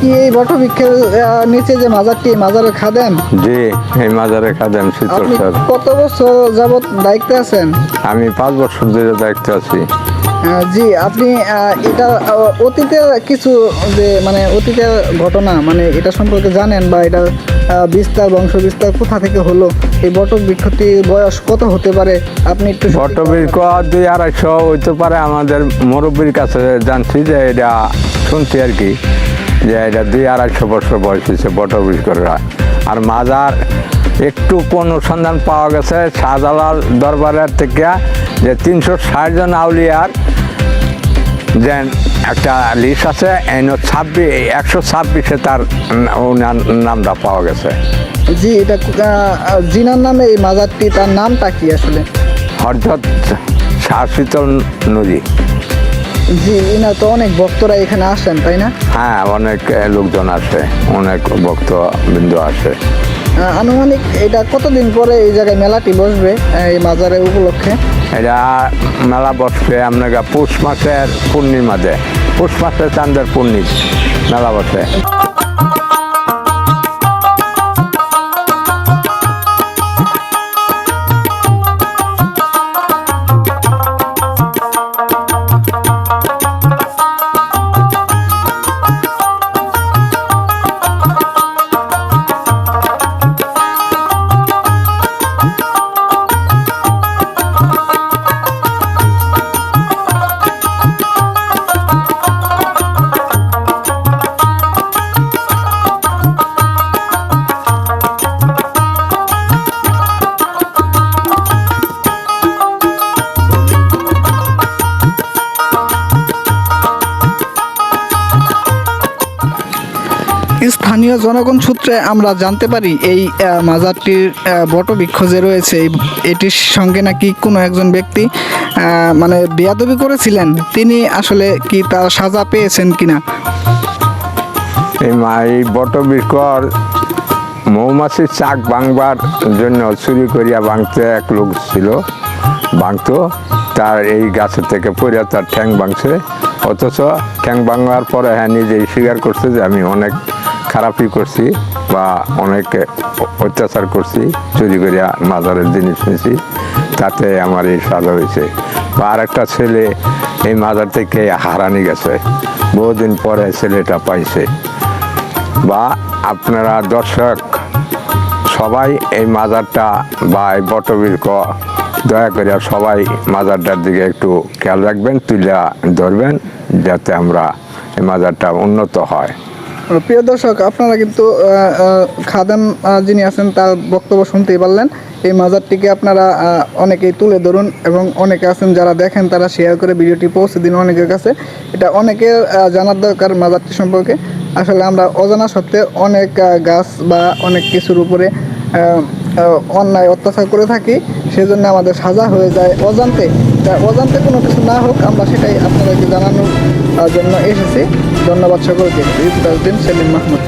কি এই বটবৃক্ষের নিচে যে মাজারটি, মাজারের খাদেম? জি, এই মাজারে খাদেম শীতল আপনি স্যার। কত বছর যাবত দায়িত্বে আছেন? আমি 5 বছর ধরে দায়িত্ব আছি। জি, আপনি এটা অতীতে কিছু যে মানে অতীতের ঘটনা মানে এটা সম্পর্কে জানেন, বা এটা বিস্তার বংশ বিস্তার কোথা থেকে হলো? এই বটবৃক্ষটির বয়স কত হতে পারে? আপনি একটু বটবৃক্ষ 200-250 হইতে পারে। আমাদের মুরব্বীর কাছে জানছি যে এটা শুনছি আর কি, যে এটা 200-250 বছর বয়স হয়েছে বটবৃক্ষরা। আর মাজার একটু কোন অনুসন্ধান পাওয়া গেছে শাহজালাল দরবারের থেকে, যে 360 জন আউলিয়ার যে একটা লিস্ট আছে, 126-এ তার ওনার নামটা পাওয়া গেছে। জি, এটা জিনার নামে এই মাজারটি, তার নামটা কি আসলে? হযরত শাহ শীতল নদী। জি, না তো অনেক ভক্তরা এখানে আসেন, তাই না? হ্যাঁ, অনেক লোকজন আসে, অনেক ভক্তবৃন্দ আসে। আনুমানিক এটা কতদিন পরে এই জায়গায় মেলাটি বসবে এই মাজারের উপলক্ষে? এটা মেলা বসবে আপনার পৌষ মাসের পূর্ণিমাতে, পৌষ মাসের চাঁদের পূর্ণিমা মেলা বসে। স্থানীয় জনগণ সূত্রে আমরা জানতে পারি এই মাজারটির বটবৃক্ষ যে রয়েছে এটির সঙ্গে নাকি কোনো একজন ব্যক্তি মানে বেয়াদবি করেছিলেন। তিনি আসলে কি তার সাজা পেয়েছেন কিনা? এই বটবৃক্ষর মৌমাছির চাক ভাঙবার জন্য চুরি করিয়া ভাঙতে এক লোক ছিল, ভাঙতো, তার এই গাছের থেকে পড়ে তার ঠ্যাং ভাঙছে। অথচ ঠ্যাং ভাঙার পরে হ্যাঁ নিজেই স্বীকার করছে যে আমি অনেক খারাপই করছি বা অনেক অত্যাচার করছি, চুরি করিয়া মাজারের জিনিস নিয়েছি, তাতে আমার এই সাজা হয়েছে। বা আর একটা ছেলে এই মাজার থেকে হারানি গেছে, বহুদিন পরে ছেলেটা পাইছে। বা আপনারা দর্শক সবাই এই মাজারটা বা এই বটবৃক্ষ দয়া করে সবাই মাজারটার দিকে একটু খেয়াল রাখবেন, তুলে ধরবেন, যাতে আমরা এই মাজারটা উন্নত হয়। প্রিয় দর্শক, আপনারা কিন্তু খাদেম যিনি আছেন তার বক্তব্য শুনতেই পারলেন। এই মাজারটিকে আপনারা অনেকেই তুলে ধরুন, এবং অনেকে আছেন যারা দেখেন তারা শেয়ার করে ভিডিওটি পৌঁছে দিন অনেকের কাছে। এটা অনেকের জানার দরকার মাজারটি সম্পর্কে। আসলে আমরা অজানা সত্ত্বে অনেক গাছ বা অনেক কিছুর উপরে অন্যায় অত্যাচার করে থাকি, সেজন্য আমাদের সাজা হয়ে যায় অজান্তে। অজান্তে কোনো কিছু না হোক, আমরা সেটাই আপনাদেরকে জানানোর জন্য এসেছি। ধন্যবাদ সকলকে। সেলিম মাহমুদ।